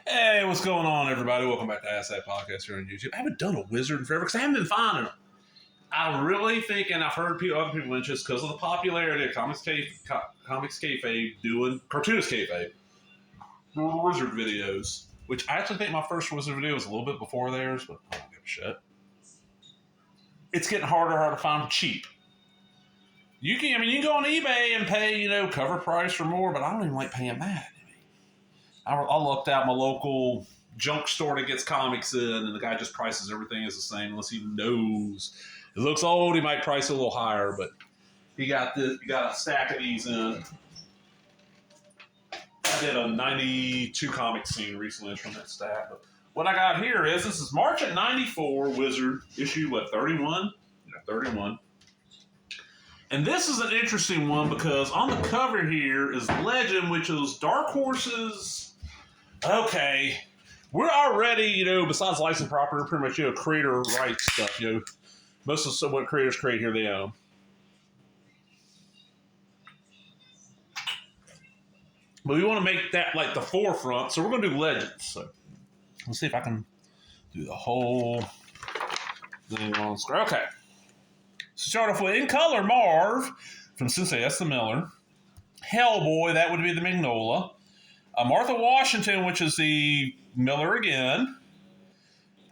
Hey, what's going on, everybody? Welcome back to Ask That Podcast here on YouTube. I haven't done a wizard in forever because I haven't been finding them. I really think, and I've heard other people mention this because of the popularity of Comics Kayfabe doing cartoonist kayfabe doing wizard videos. Which I actually think my first wizard video was a little bit before theirs, but I don't give a shit. It's getting harder and harder to find cheap. You can go on eBay and pay, cover price or more, but I don't even like paying that. I looked out my local junk store that gets comics in, and the guy just prices everything as the same unless he knows. It looks old, he might price it a little higher, but he got a stack of these in. I did a 92 comic scene recently from that stack. But what I got here is, this is March of 94 Wizard, issue, 31? Yeah, 31. And this is an interesting one because on the cover here is Legend, which is Dark Horse's. Okay, we're already, besides licensed property, pretty much, creator rights stuff. Most of what creators create here, they own. But we want to make that like the forefront, so we're going to do Legends. So let's see if I can do the whole thing on screen. Okay. So start off with In Color, Marv from Sensei S. the Miller. Hellboy, that would be the Mignola. Martha Washington, which is the Miller again.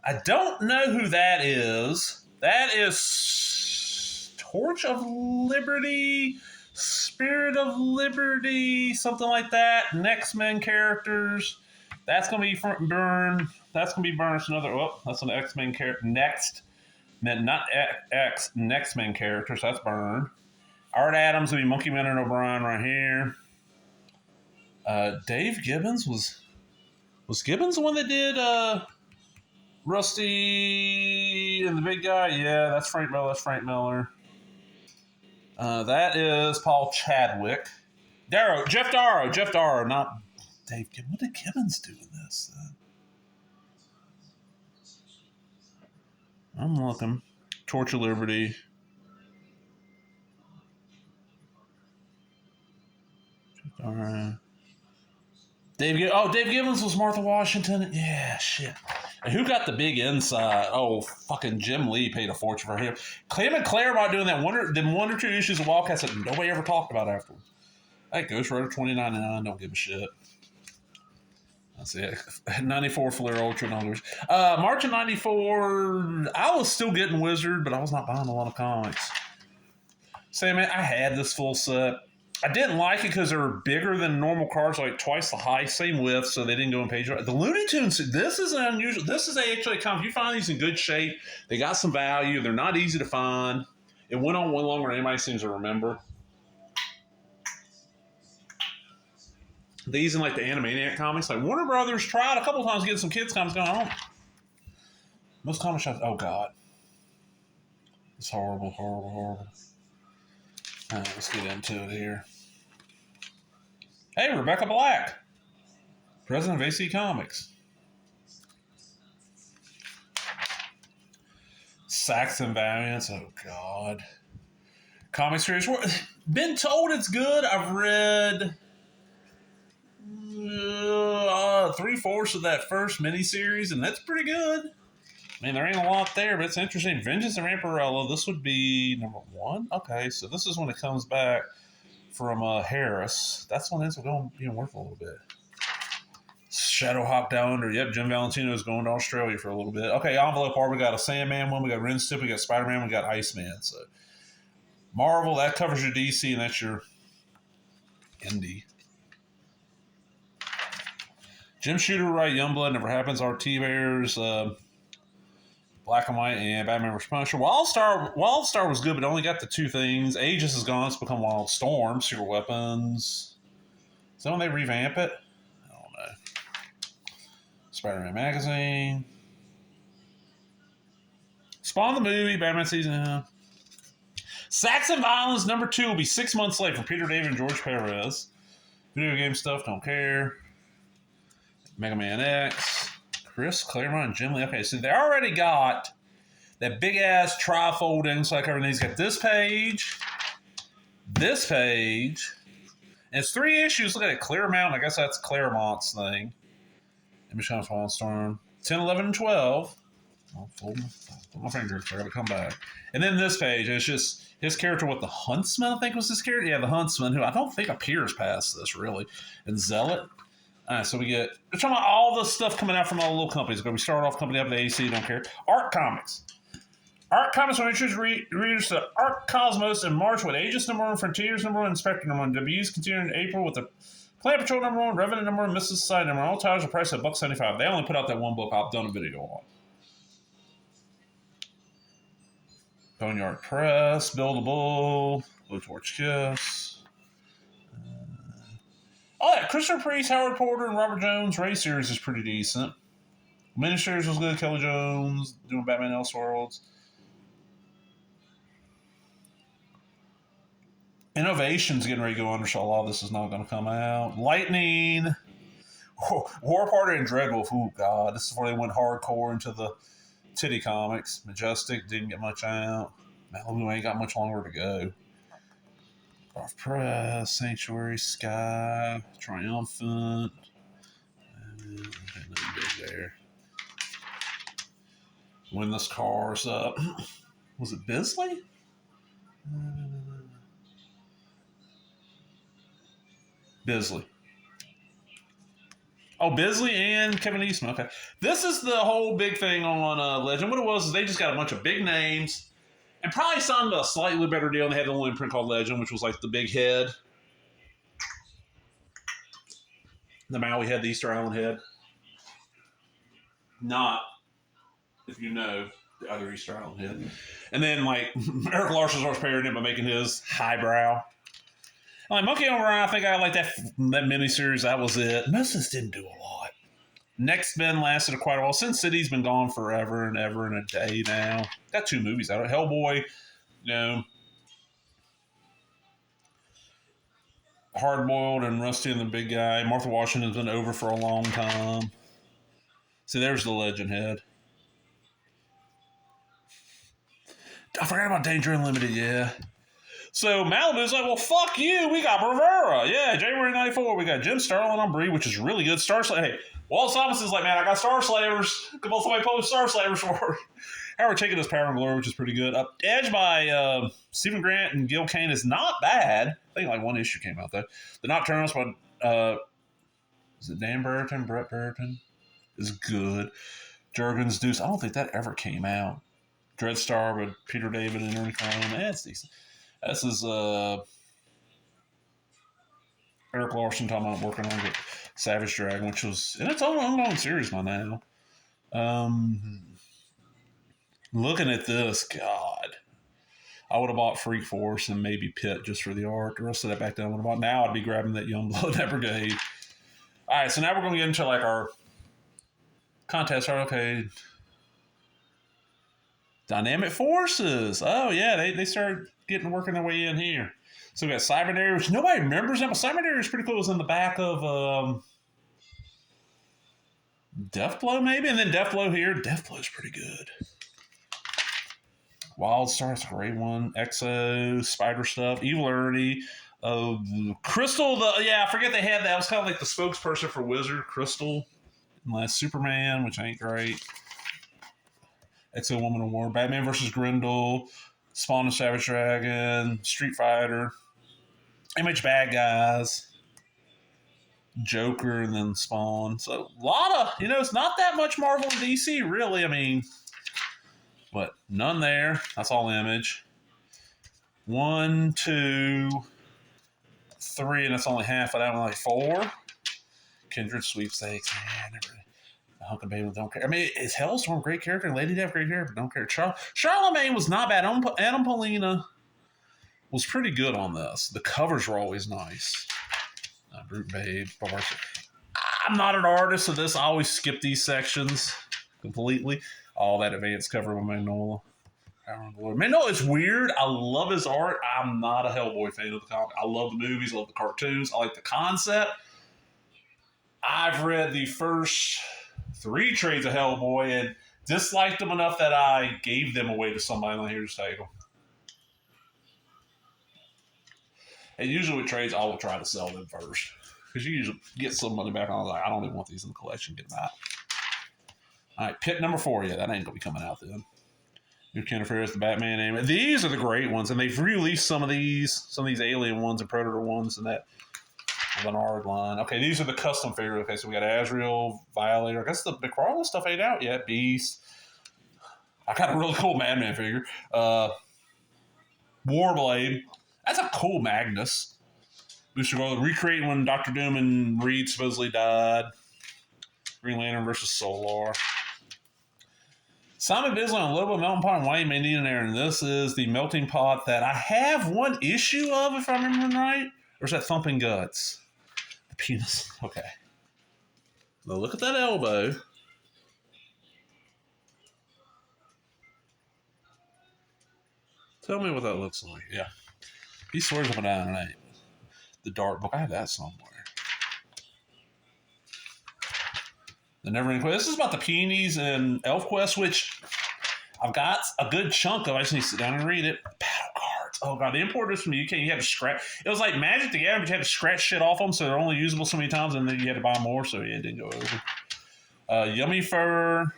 I don't know who that is. That is Torch of Liberty, Spirit of Liberty, something like that. Next Men characters. That's going to be Byrne. That's going to be Byrne. That's an X-Men character. Next Men characters. That's Byrne. Art Adams will be Monkey Man and O'Brien right here. Dave Gibbons was Gibbons the one that did Rusty and the Big Guy? Yeah, that's Frank Miller. That is Paul Chadwick. Jeff Darrow, not Dave Gibbons. What did Gibbons do in this? I'm looking. Torch of Liberty. All right. Dave Gibbons was Martha Washington. Yeah, shit. And who got the big inside? Oh, fucking Jim Lee paid a fortune for him. Clement Claremont doing that one or two issues of Wildcats that nobody ever talked about afterwards. That Ghost Rider $29.99. Don't give a shit. That's it. 94 Flair Ultra and others. March of 94, I was still getting Wizard, but I was not buying a lot of comics. Say, man, I had this full set. I didn't like it because they were bigger than normal cards, like twice the height, same width, so they didn't go in page. The Looney Tunes, this is an unusual. This is actually a comic. You find these in good shape. They got some value. They're not easy to find. It went on way longer than anybody seems to remember. These in like the Animaniac comics, like Warner Brothers tried a couple times to get some kids comics going on. Most comic shops, oh god, it's horrible. All right, let's get into it here. Hey, Rebecca Black, president of AC Comics. Saxon Valiants, oh god. Comic series, been told it's good. I've read 3/4 of that first miniseries, and that's pretty good. I mean, there ain't a lot there, but it's interesting. Vengeance of Vampirella, this would be number 1. Okay, so this is when it comes back from Harris. That's when it's going to be worth a little bit. Shadowhawk Down Under. Yep, Jim Valentino is going to Australia for a little bit. Okay, envelope art. We got a Sandman one. We got Ren Stimpy. We got Spider-Man. We got Iceman. So Marvel, that covers your DC, and that's your indie. Jim Shooter, right? Youngblood, Never Happens. RT Bears. Black and White, and Batman vs. Punisher. Wildstar was good, but only got the 2 things. Aegis is gone. It's become Wildstorm. Secret Weapons. Is that when they revamp it? I don't know. Spider-Man Magazine. Spawn the movie. Batman Season. Saxon Violence number 2 will be 6 months late from Peter David and George Perez. Video game stuff, don't care. Mega Man X. Chris Claremont and Jim Lee. Okay, so they already got that big-ass trifold inside cover. And he's got this page, and it's 3 issues. Look at it, Claremont. I guess that's Claremont's thing. Image Comics Fallen Storm. 10, 11, and 12. I'll fold my fingers. I gotta come back. And then this page, it's just his character with the Huntsman, I think was his character. Yeah, the Huntsman, who I don't think appears past this, really. And Zealot. All right, so we're talking about all the stuff coming out from all the little companies. We start off company up at AC, don't care. Arc Comics. Arc Comics will introduce readers to Arc Cosmos in March with Aegis #1, Frontiers #1, and Spectre #1. Debuts continue in April with the Planet Patrol #1, Revenant #1, Mrs. Society #1. All titles are priced at $1.75. They only put out that one book I've done a video on. Boneyard Press, Buildable, Blue Torch Kiss. Oh, yeah, Christopher Priest, Howard Porter, and Robert Jones. Ray series is pretty decent. Miniseries was good. Kelly Jones doing Batman Elseworlds. Innovation's getting ready to go under, so a lot of this is not going to come out. Lightning. War Party and Dreadwolf. Oh, God. This is where they went hardcore into the titty comics. Majestic didn't get much out. Malibu ain't got much longer to go. Off Press, Sanctuary, Sky, Triumphant. Nothing big there. Windless Cars up. Was it Bisley? Bisley. Oh, Bisley and Kevin Eastman. Okay. This is the whole big thing on Legend. What it was is they just got a bunch of big names and probably signed a slightly better deal. And they had the only imprint called Legend, which was like the big head. The Maui head, the Easter Island head. Not, if you know, the other Easter Island head. And then, like, Eric Larson starts pairing it by making his highbrow. Like Monkey on Run, I think I like that miniseries. That was it. Most of this didn't do a lot. Next Ben lasted quite a while. Sin City's been gone forever and ever and a day now. Got 2 movies out. Hellboy, you know, Hardboiled and Rusty and the Big Guy. Martha Washington's been over for a long time. See, there's the Legend head. I forgot about Danger Unlimited, yeah. So Malibu's like, well, fuck you. We got Bravura. Yeah, January 94. We got Jim Starlin on Bree, which is really good. Hey, Walt Simonson's like, man, I got Star Slavers. Come on, somebody post Star Slavers for me. Howard taking his Power and Glory, which is pretty good. Edge by Stephen Grant and Gil Kane is not bad. I think like 1 issue came out, though. The Nocturnals by, is it Dan Burton? Brett Burton? Is good. Jurgens Deuce. I don't think that ever came out. Dreadstar with Peter David and Ernie Cohen. That's decent. This is Eric Larson talking about working on Savage Dragon, which was in its own ongoing series by now. Looking at this, God, I would have bought Freak Force and maybe Pit just for the art. The rest of that back then I would have bought. Now I'd be grabbing that Youngblood, that Brigade. All right, so now we're going to get into like our contest. Okay. Dynamic Forces. Oh, yeah, they started working their way in here. So we got Cybernary, which nobody remembers that, but Cybernary is pretty cool. It was in the back of Deathblow, maybe? And then Deathblow here. Deathblow's pretty good. Wildstar, that's a great one. Exo, Spider Stuff, Evil Ernie, Crystal, I forget they had that. It was kind of like the spokesperson for Wizard, Crystal. And last Superman, which ain't great. Exo Woman of War, Batman vs. Grendel, Spawn and Savage Dragon, Street Fighter, Image Bad Guys, Joker, and then Spawn. So a lot of, it's not that much Marvel and DC, really. I mean, but none there. That's all Image. 1, 2, 3, and that's only half of that one, like 4. Kindred Sweepstakes. Hunkin' Baby don't care. I mean, is Hellstorm a great character? Lady Death, great character, but don't care. Charlemagne was not bad. Adam Polina was pretty good on this. The covers were always nice. Brute Babe. I'm not an artist, so this I always skip these sections completely. All that advanced cover with Magnola. Magnola is weird. I love his art. I'm not a Hellboy fan of the comic. I love the movies, I love the cartoons. I like the concept. I've read the first 3 trades of Hellboy and disliked them enough that I gave them away to somebody on Here's Take them. And usually with trades, I will try to sell them first. because you usually get some money back. I was like, I don't even want these in the collection. Get them out. All right, Pit number 4. Yeah, that ain't gonna be coming out then. New Ken Ferris, the Batman name. These are the great ones, and they've released some of these Alien ones and Predator ones, and that Bernard line. Okay, these are the custom figures. Okay, so we got Azrael, Violator. I guess the McFarlane stuff ain't out yet. Beast. I got a really cool Madman figure. Warblade. That's a cool Magnus. Booster Gold. Recreating when Dr. Doom and Reed supposedly died. Green Lantern versus Solar. Simon Bisley on Lobo, Melting Pot, and Wayne may need an Aaron. This is the melting pot that I have one issue of, if I remember right. Or is that Thumping Guts? The penis. Okay. Now look at that elbow. Tell me what that looks like. Yeah. He swears up and down it ain't. The Dark Book. I have that somewhere. The Neverending Quest. This is about the peonies and ElfQuest, which I've got a good chunk of. I just need to sit down and read it. Battle cards. Oh, God. The importers from the UK, you had to scratch. It was like Magic the Gathering, but you had to scratch shit off them, so they're only usable so many times, and then you had to buy more, so yeah, it didn't go over. Yummy Fur.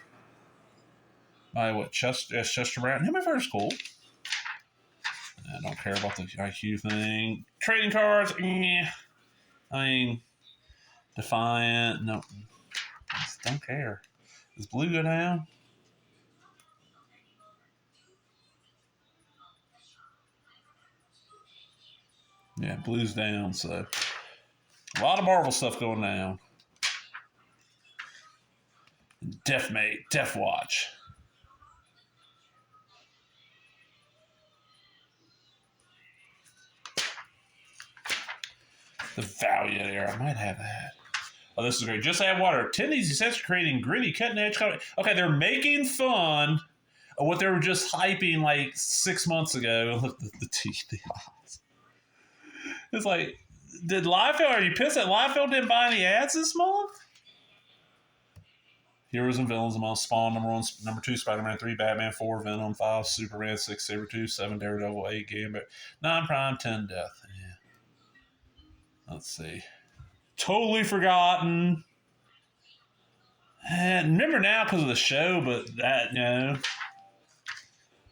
Chester Brown. Yummy Fur is cool. I don't care about the IQ thing. Trading cards. I mean, Defiant. No. Just don't care. Does blue go down? Yeah, blue's down, so a lot of Marvel stuff going down. Deathmate, Deathwatch. The Valiant era. I might have that. Oh, this is great. Just add water. 10 easy sets for creating gritty, cutting-edge comic. Okay, they're making fun of what they were just hyping like 6 months ago. Look, the teeth, the eyes. It's like, did Liefeld, are you pissed that Liefeld didn't buy any ads this month? Heroes and Villains among Spawn, number 1, number 2, Spider-Man 3, Batman 4, Venom 5, Superman 6, Sabretooth 7, Daredevil 8, Gambit 9, Prime 10, Death. Yeah. Let's see. Totally forgotten. And remember now because of the show, but that, you know.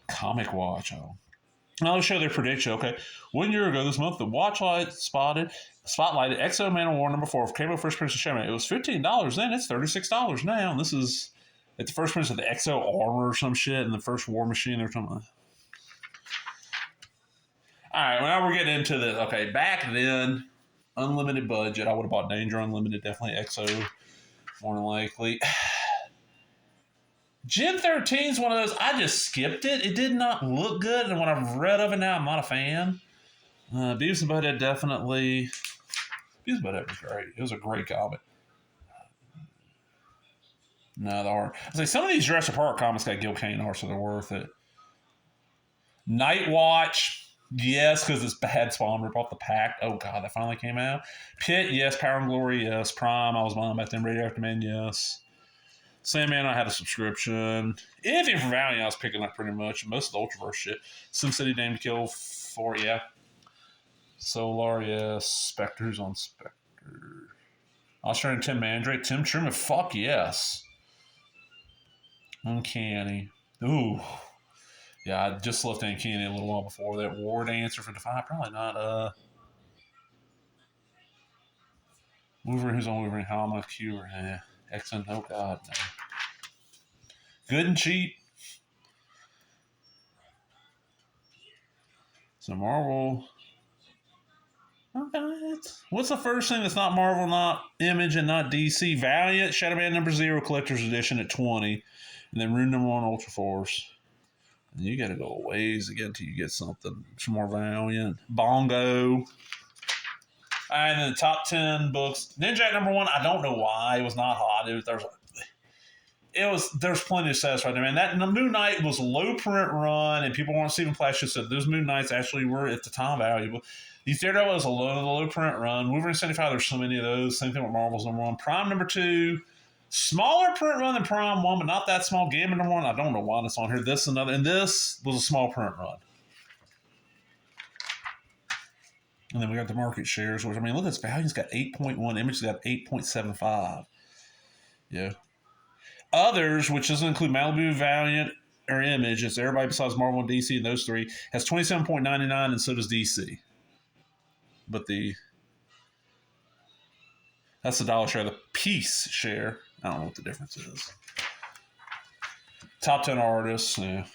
Comic Watch. Oh. Another show their prediction. Okay. 1 year ago this month, the Watchlight spotlighted Exo Man of War number 4 for Cable First Prince of Showman. It was $15 then. It's $36 now. And this is at the first prince of the Exo Armor or some shit and the first War Machine or something. All right. Well, now we're getting into this. Okay. Back then, unlimited budget. I would have bought Danger Unlimited, definitely Exo, more than likely. Gen 13 is one of those, I just skipped it. It did not look good, and when I've read of it now, I'm not a fan. Beavis and Butthead definitely. Beavis and Butthead was great. It was a great comic. No, the art. I was like, some of these Jurassic Park comics got Gil Kane art, so they're worth it. Night Watch. Yes, because it's bad Spawn rip off the Pact. Oh, God, that finally came out. Pit, yes. Power and Glory, yes. Prime, I was buying back then. Radioactive Man, yes. Sandman, I had a subscription. Anything from Valiant, I was picking up pretty much. Most of the Ultraverse shit. SimCity, Name to Kill 4, yeah. Solar, yes. Spectre's on Spectre. Australian Tim Mandrake. Tim Truman, fuck yes. Uncanny. Ooh. Yeah, I just left Uncanny a little while before that. War Dancer for Defy, probably not. Wolverine, who's on Wolverine? How am I Cure? Excellent. Oh, God. No. Good and cheap. So, Marvel. Okay. What's the first thing that's not Marvel, not Image, and not DC? Valiant, Shadow Man number 0, Collector's Edition at 20. And then Rune number 1, Ultra Force. And you got to go a ways again until you get something more Valiant. Bongo. And then the top 10 books. Ninja number 1, I don't know why. It was not hot. There's plenty of sets right there, man. That Moon Knight was a low print run, and people weren't Stephen Flash just said those Moon Knights actually were at the time valuable. These Daredevil was a low print run. Wolverine 75, there's so many of those. Same thing with Marvel's number 1. Prime number 2. Smaller print run than Prime 1, but not that small. Gambit number 1, I don't know why it's on here. This another, and this was a small print run. And then we got the market shares, which, I mean, look at this. Valiant's got 8.1. Image's got 8.75. Yeah. Others, which doesn't include Malibu, Valiant, or Image, it's everybody besides Marvel and DC and those three, has 27.99, and so does DC. But that's the dollar share. The piece share, I don't know what the difference is. Top 10 artists, yeah.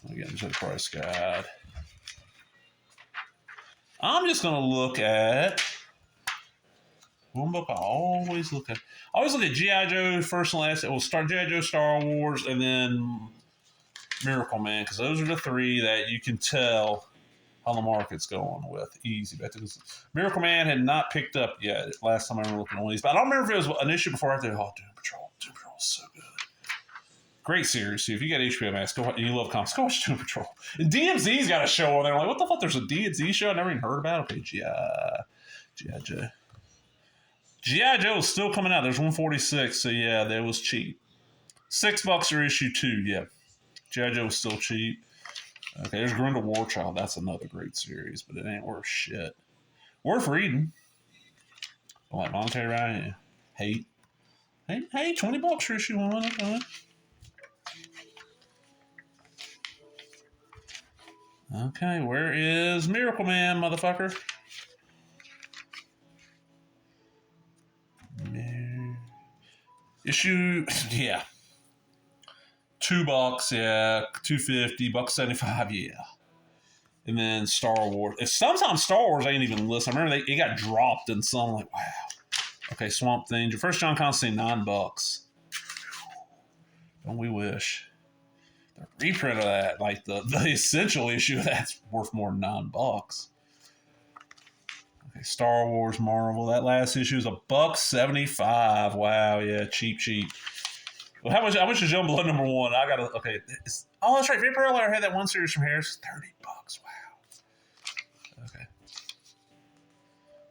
Again, there's a price guide. I'm just going to look at one book I always look at. I always look at G.I. Joe first and last. It will start G.I. Joe, Star Wars, and then Miracle Man, because those are the three that you can tell how the market's going with. Easy. Miracle Man had not picked up yet last time I remember looking at one of these. But I don't remember if it was an issue before or after. Oh, Doom Patrol. Doom Patrol is so good. Great series. So if you got HBO Max, go and you love comics, go watch Doom Patrol. And DMZ's got a show on there. I'm like, what the fuck? There's a DMZ show I never even heard about. Okay, G.I. Joe. G.I. Joe is still coming out. There's 146, so yeah, that was cheap. $6 for issue 2, yeah. G.I. Joe was still cheap. Okay, there's Grendel Warchild. That's another great series, but it ain't worth shit. Worth reading. Like Monte Ryan. Hey, $20 for issue 1. Okay, where is Miracle Man, motherfucker? Issue, yeah. $2, yeah. $2.50, $1.75, yeah. And then Star Wars. Sometimes Star Wars ain't even listed. I remember it got dropped in some, like, wow. Okay, Swamp Thing. Your first John Constantine, $9. Don't we wish? The reprint of that, like the essential issue of that's worth more than $9. Okay, Star Wars, Marvel. That last issue is $1.75. Wow, yeah, cheap. Well, how much is Young Blood #1? I gotta. Okay, oh, that's right. Vampire Lair had that one series from Harris. $30. Wow. Okay.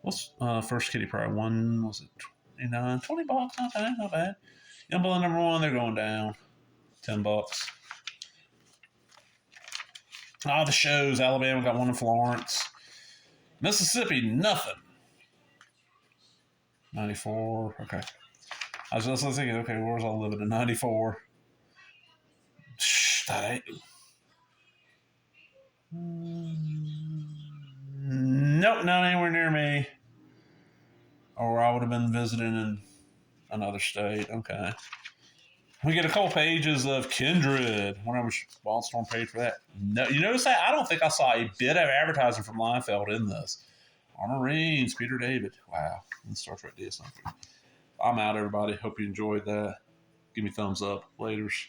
What's first Kitty Pryde? One was it 29? $20. Not bad. Young Blood #1. They're going down. $10. The shows. Alabama got one in Florence. Mississippi, nothing. 94. Okay. I was just thinking, okay, where was I living in 94? That ain't. Nope, not anywhere near me. Or I would have been visiting in another state. Okay. We get a couple pages of Kindred. I wonder how much Wildstorm paid for that. No, you notice that? I don't think I saw a bit of advertising from Liefeld in this. Armor Reigns, Peter David. Wow. And Star Trek DS. I'm out, everybody. Hope you enjoyed that. Give me a thumbs up. Laters.